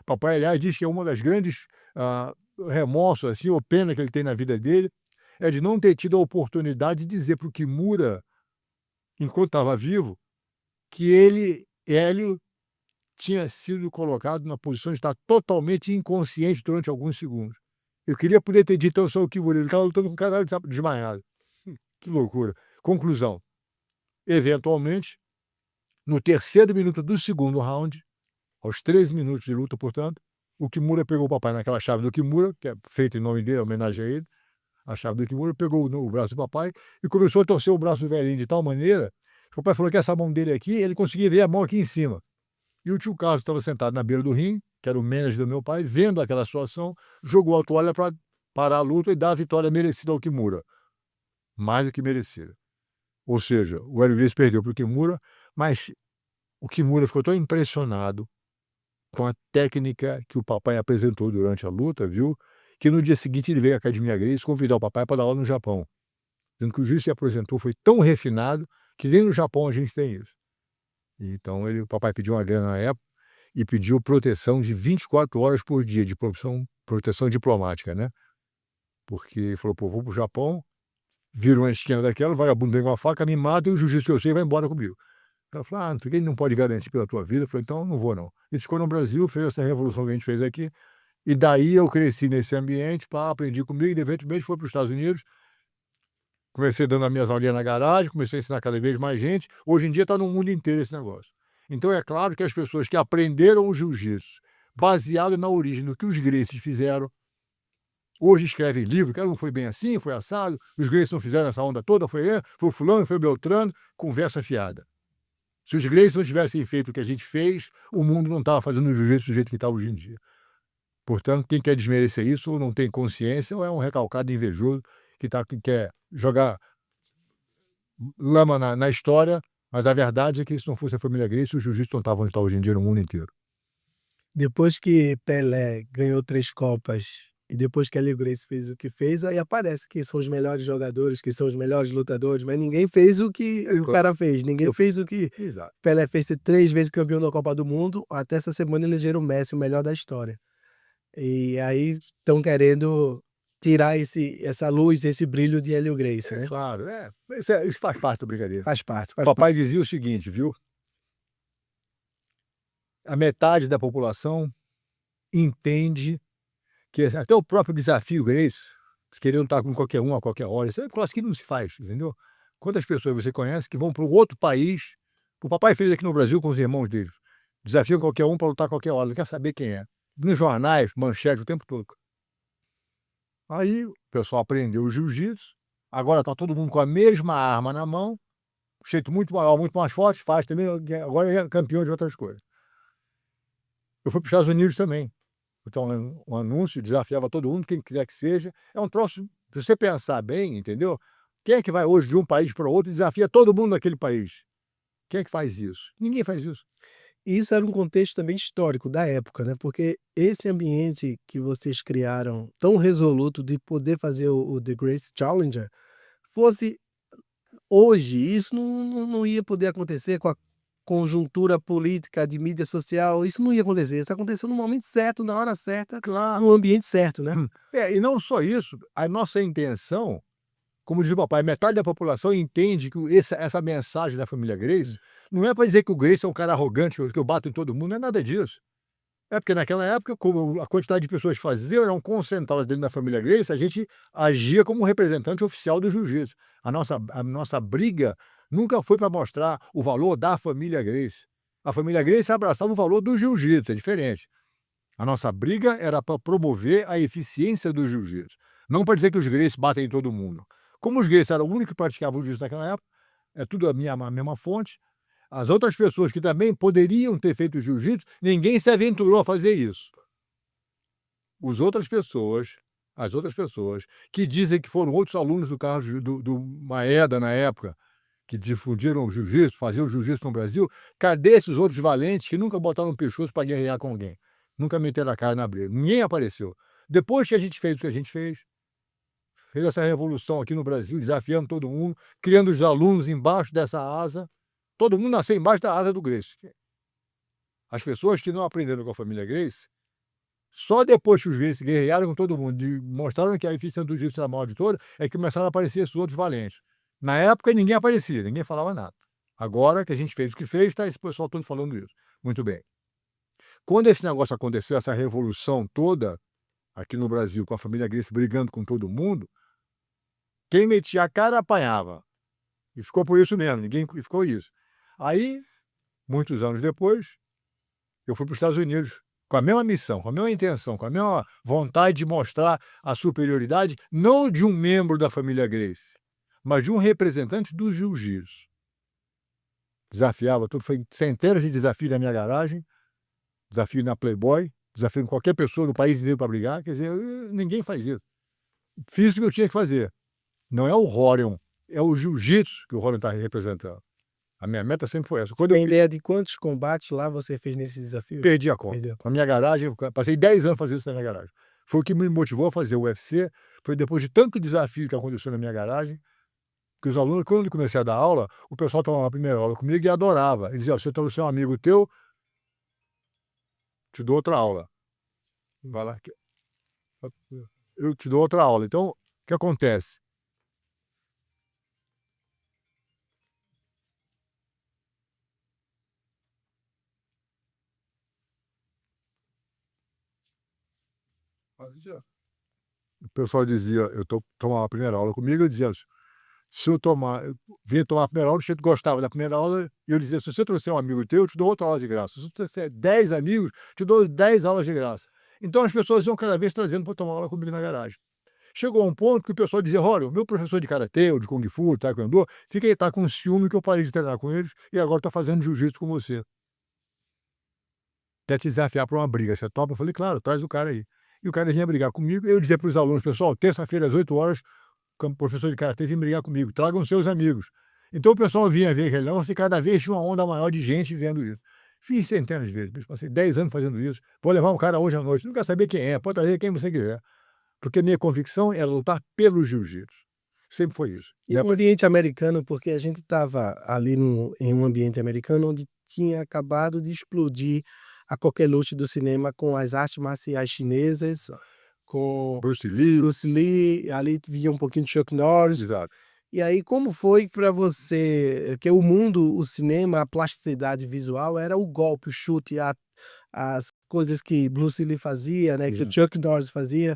Papai, aliás, diz que é uma das grandes remorsos, assim, ou pena que ele tem na vida dele, é de não ter tido a oportunidade de dizer para o Kimura, enquanto estava vivo, que ele, Hélio, tinha sido colocado na posição de estar totalmente inconsciente durante alguns segundos. Eu queria poder ter dito: "Eu sou o Kimura", ele estava lutando com um cara desmaiado. Que loucura. Conclusão: eventualmente, no terceiro minuto do segundo round, aos 13 minutos de luta, portanto, o Kimura pegou o papai naquela chave do Kimura, que é feita em nome dele, em homenagem a ele, a chave do Kimura, pegou o braço do papai e começou a torcer o braço do velhinho de tal maneira que o papai falou que essa mão dele aqui, ele conseguia ver a mão aqui em cima. E o tio Carlos estava sentado na beira do ringue, que era o manager do meu pai, vendo aquela situação, jogou a toalha para parar a luta e dar a vitória merecida ao Kimura. Mais do que merecida. Ou seja, o Hélio Gracie perdeu para o Kimura, mas o Kimura ficou tão impressionado com a técnica que o papai apresentou durante a luta, viu, que no dia seguinte ele veio à Academia Gracie convidar o papai para dar aula no Japão, dizendo que o jiu-jitsu que apresentou foi tão refinado que nem no Japão a gente tem isso. Então o papai pediu uma grana na época e pediu proteção de 24 horas por dia, de proteção diplomática, né, porque falou: "Pô, vou para o Japão, vira uma esquina daquela, o vagabundo vem com a faca, me mata e o jiu-jitsu que eu sei vai embora comigo". Ela falou: "Ah, não sei o quê, ele não pode garantir pela tua vida". Eu falei: "Então não vou não". Ele ficou no Brasil, fez essa revolução que a gente fez aqui, e daí eu cresci nesse ambiente, pá, aprendi comigo e de repente foi para os Estados Unidos, comecei dando as minhas aulinhas na garagem, comecei a ensinar cada vez mais gente, hoje em dia está no mundo inteiro esse negócio. Então é claro que as pessoas que aprenderam o jiu-jitsu, baseado na origem do que os Gracies fizeram, hoje escrevem livro, que não foi bem assim, foi assado, os Gracies não fizeram essa onda toda, foi o fulano, foi o Beltrano, conversa fiada. Se os Gracies não tivessem feito o que a gente fez, o mundo não estava fazendo o jiu-jitsu do jeito que está hoje em dia. Portanto, quem quer desmerecer isso ou não tem consciência ou é um recalcado invejoso que quer jogar lama na história, mas a verdade é que se não fosse a família Gracie, o jiu-jitsu não estava onde está hoje em dia no mundo inteiro. Depois que Pelé ganhou 3 copas e depois que Hélio Gracie fez o que fez, aí aparece que são os melhores jogadores, que são os melhores lutadores, mas ninguém fez o que o cara fez, ninguém Eu fez o que Exato. Pelé fez, ser 3 vezes campeão da Copa do Mundo, até essa semana elegeram o Messi o melhor da história. E aí estão querendo tirar essa luz, esse brilho de Hélio Gracie, né. Claro, isso faz parte da brincadeira. Faz parte, faz parte. Papai dizia o seguinte, viu, a metade da população entende que até o próprio desafio Gracie, querer lutar com qualquer um a qualquer hora, isso é um negócio que não se faz, entendeu? Quantas pessoas você conhece que vão para um outro país, o papai fez aqui no Brasil com os irmãos dele, desafiam qualquer um para lutar a qualquer hora, não quer saber quem é. Nos jornais, manchete o tempo todo. Aí o pessoal aprendeu o jiu-jitsu, agora está todo mundo com a mesma arma na mão, jeito muito maior, muito mais forte, faz também, agora é campeão de outras coisas. Eu fui para os Estados Unidos também. Então, um anúncio, desafiava todo mundo, quem quiser que seja. É um troço, se você pensar bem, entendeu? Quem é que vai hoje de um país para outro e desafia todo mundo naquele país? Quem é que faz isso? Ninguém faz isso. E isso era um contexto também histórico da época, né, porque esse ambiente que vocês criaram tão resoluto de poder fazer o The Gracie Challenger, fosse hoje, isso não ia poder acontecer com a conjuntura política de mídia social, isso não ia acontecer, isso aconteceu no momento certo, na hora certa, Claro. no ambiente certo, né. E não só isso, a nossa intenção, como diz o papai, metade da população entende que essa mensagem da família Gracie não é para dizer que o Gracie é um cara arrogante, que eu bato em todo mundo, não é nada disso. É porque naquela época, como a quantidade de pessoas que faziam eram concentradas dentro da família Gracie, a gente agia como representante oficial do jiu-jitsu. A nossa briga nunca foi para mostrar o valor da família Gracie. A família Gracie abraçava o valor do jiu-jitsu, é diferente. A nossa briga era para promover a eficiência do jiu-jitsu, não para dizer que os Gracie batem em todo mundo. Como os Gracie eram o único que praticavam o jiu-jitsu naquela época, é tudo a mesma fonte, as outras pessoas que também poderiam ter feito jiu-jitsu, ninguém se aventurou a fazer isso. As outras pessoas que dizem que foram outros alunos do Carlos do Maeda na época, que difundiram o jiu-jitsu, faziam o jiu-jitsu no Brasil, cadê esses outros valentes que nunca botaram o pescoço para guerrear com alguém? Nunca meteram a cara na briga, ninguém apareceu. Depois que a gente fez o que a gente fez essa revolução aqui no Brasil, desafiando todo mundo, criando os alunos embaixo dessa asa, todo mundo nasceu embaixo da asa do Gracie. As pessoas que não aprenderam com a família Gracie Só depois que os Gracie guerrearam com todo mundo e mostraram que a eficiência do jiu-jitsu era a maior de todas, é que começaram a aparecer esses outros valentes. Na época ninguém aparecia, ninguém falava nada. Agora que a gente fez o que fez, está esse pessoal todo falando isso. Muito bem. Quando esse negócio aconteceu, essa revolução toda, aqui no Brasil, com a família Gracie brigando com todo mundo, quem metia a cara apanhava. E ficou por isso mesmo, ninguém ficou isso. Aí, muitos anos depois, eu fui para os Estados Unidos com a mesma missão, com a mesma intenção, com a mesma vontade de mostrar a superioridade, não de um membro da família Gracie, mas de um representante do jiu-jitsu. Desafiava tudo, foi centenas de desafios na minha garagem, desafio na Playboy, desafio em qualquer pessoa do país inteiro para brigar, quer dizer, ninguém faz isso. Fiz o que eu tinha que fazer. Não é o Rorion, é o jiu-jitsu que o Rorion está representando. A minha meta sempre foi essa. Você Quando tem eu ideia de quantos combates lá você fez nesse desafio? perdi a conta. Perdeu. Na minha garagem, eu passei 10 anos fazendo isso na minha garagem. Foi o que me motivou a fazer o UFC, foi depois de tanto desafio que aconteceu na minha garagem, que os alunos, quando eu comecei a dar aula, o pessoal tomava a primeira aula comigo e adorava. Eles diziam: "Você trouxe um amigo teu, te dou outra aula. Vai lá, eu te dou outra aula." Então, o que acontece? O pessoal dizia, tomava a primeira aula comigo, eu dizia: "Se eu vinha tomar a primeira aula, se eu gostava da primeira aula", e eu dizia: "Se você trouxer um amigo teu, eu te dou outra aula de graça. Se você trouxer 10 amigos, te dou 10 aulas de graça." Então as pessoas iam cada vez trazendo para tomar aula comigo na garagem. Chegou a um ponto que o pessoal dizia: "Olha, o meu professor de karatê ou de kung fu, taekwondo, tá com ciúme que eu parei de treinar com eles e agora está fazendo jiu-jitsu com você. Quer te desafiar para uma briga, você topa?" Eu falei: "Claro, traz o cara aí." E o cara vinha brigar comigo, eu dizia para os alunos: "Pessoal, terça-feira às 8 horas, como professor de karatê vem brigar comigo, tragam seus amigos." Então o pessoal vinha ver aquele negócio e cada vez tinha uma onda maior de gente vendo isso. Fiz centenas de vezes, passei 10 anos fazendo isso. Vou levar um cara hoje à noite, não quer saber quem é, pode trazer quem você quiser. Porque minha convicção era lutar pelo jiu-jitsu. Sempre foi isso. E no ambiente americano, porque a gente estava ali em um ambiente americano onde tinha acabado de explodir a coqueluche do cinema com as artes marciais chinesas, com Bruce Lee. Bruce Lee, ali via um pouquinho de Chuck Norris. Exato. E aí como foi para você que o mundo, o cinema, a plasticidade visual era o golpe, o chute, as coisas que Bruce Lee fazia, né, que o Exato. Chuck Norris fazia,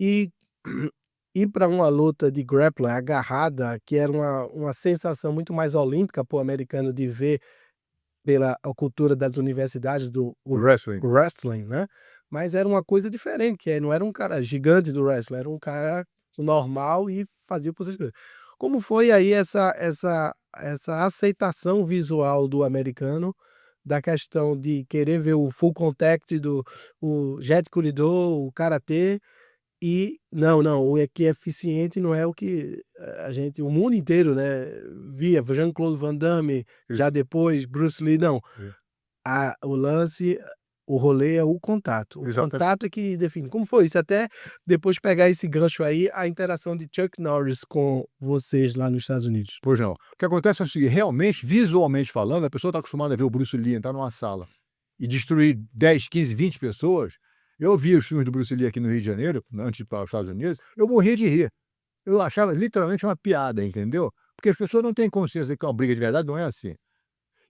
e ir para uma luta de grappling agarrada, que era uma sensação muito mais olímpica para o americano de ver pela a cultura das universidades O wrestling. wrestling, né, mas era uma coisa diferente, que não era um cara gigante do wrestling, era um cara normal e fazia por coisas. Como foi aí essa aceitação visual do americano, da questão de querer ver o full contact o Jeet Kune Do, o karatê, e não, não, o que é eficiente não é o que o mundo inteiro, né, via, Jean-Claude Van Damme, já depois Bruce Lee, não. É. O lance, o rolê é o contato. O Exatamente. contato é que define. Como foi isso? Até depois pegar esse gancho aí, a interação de Chuck Norris com vocês lá nos Estados Unidos. Pois não. O que acontece é o seguinte, realmente, visualmente falando, a pessoa está acostumada a ver o Bruce Lee entrar numa sala e destruir 10, 15, 20 pessoas. Eu vi os filmes do Bruce Lee aqui no Rio de Janeiro, antes de ir para os Estados Unidos, eu morria de rir. Eu achava literalmente uma piada, entendeu? Porque as pessoas não têm consciência de que uma briga de verdade não é assim.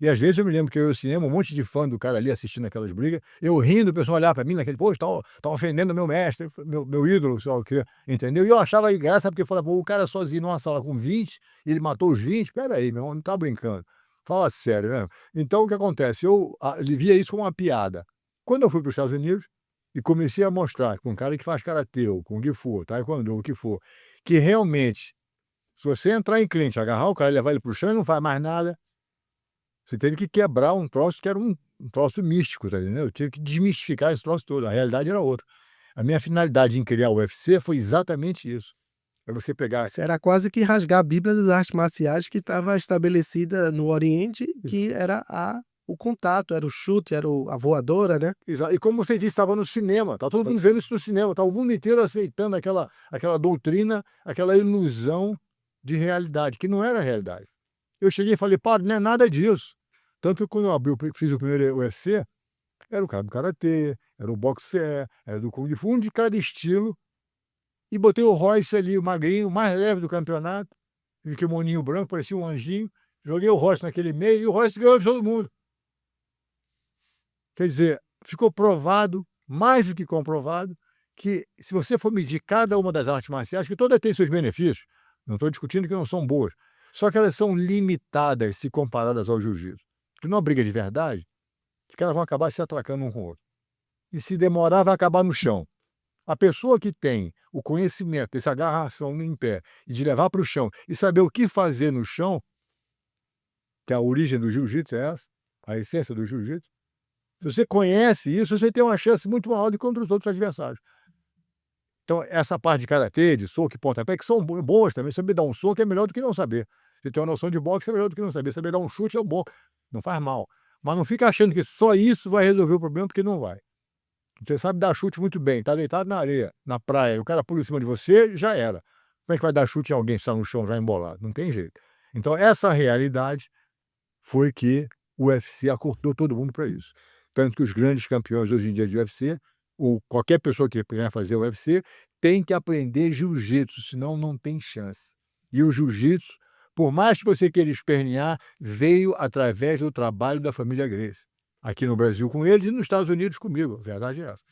E às vezes eu me lembro que eu ia ao cinema, um monte de fã do cara ali assistindo aquelas brigas, eu rindo, o pessoal olhava para mim naquele: "Pô, tá ofendendo meu mestre, meu ídolo, sei lá o quê", entendeu? E eu achava graça, porque falava: "Pô, o cara sozinho numa sala com 20, ele matou os 20, espera aí, meu irmão, não tá brincando, fala sério, né?" Então o que acontece, ele via isso como uma piada. Quando eu fui para os Estados Unidos e comecei a mostrar com um cara que faz karatê, ou kung fu, taekwondo, o que for, que realmente, se você entrar em clinch, agarrar o cara e levar ele para o chão, ele não faz mais nada. Você teve que quebrar um troço que era um troço místico, tá entendendo? Eu tive que desmistificar esse troço todo, a realidade era outra. A minha finalidade em criar o UFC foi exatamente isso, é você pegar. Isso era quase que rasgar a Bíblia das artes marciais que estava estabelecida no Oriente, que era o contato, era o chute, era a voadora, né. E como você disse, estava no cinema, tá todo mundo vendo isso no cinema, tá o mundo inteiro aceitando aquela doutrina, aquela ilusão de realidade, que não era realidade. Eu cheguei e falei: "Padre, não é nada disso." Tanto que quando eu fiz o primeiro UFC, Era o cara do karatê, era o boxer, era do kung fu, um de cada estilo, e botei o Royce ali, o magrinho, o mais leve do campeonato, de kimoninho branco, parecia um anjinho, joguei o Royce naquele meio e o Royce ganhou de todo mundo. Quer dizer, ficou provado, mais do que comprovado, que se você for medir cada uma das artes marciais, que todas têm seus benefícios, não estou discutindo que não são boas, só que elas são limitadas se comparadas ao jiu-jitsu. Que numa briga de verdade, os caras vão acabar se atracando um com o outro. E se demorar, vai acabar no chão. A pessoa que tem o conhecimento dessa agarração em pé e de levar para o chão e saber o que fazer no chão, que a origem do jiu-jitsu é essa, a essência do jiu-jitsu, se você conhece isso, você tem uma chance muito maior do que contra os outros adversários. Então, essa parte de karatê, de soco e pontapé, que são boas também. Saber dar um soco é melhor do que não saber. Você tem uma noção de boxe é melhor do que não saber. Saber dar um chute é bom, não faz mal. Mas não fica achando que só isso vai resolver o problema, porque não vai. Você sabe dar chute muito bem, tá deitado na areia, na praia, e o cara pula em cima de você, já era. Como é que vai dar chute em alguém que está no chão já embolado? Não tem jeito. Então, essa realidade foi que o UFC acordou todo mundo para isso. Tanto que os grandes campeões hoje em dia de UFC, ou qualquer pessoa que quer fazer o UFC, tem que aprender jiu-jitsu, senão não tem chance. E o jiu-jitsu, por mais que você queira espernear, veio através do trabalho da família Gracie. Aqui no Brasil com eles e nos Estados Unidos comigo, a verdade é essa.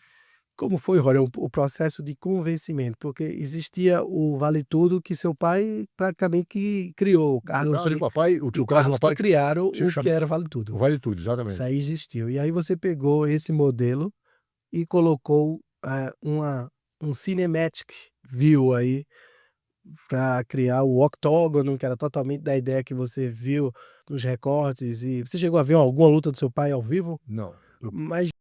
Como foi, Rory, o processo de convencimento? Porque existia o Vale Tudo que seu pai praticamente que criou, o O Carlos caso e do papai, o o caso do Carlos que papai criaram se o chama que era Vale o Tudo. Vale Tudo, Isso exatamente. aí existiu. E aí você pegou esse modelo e colocou, um cinematic view aí para criar o octógono, que era totalmente da ideia que você viu nos recortes. E você chegou a ver alguma luta do seu pai ao vivo? Não. Mas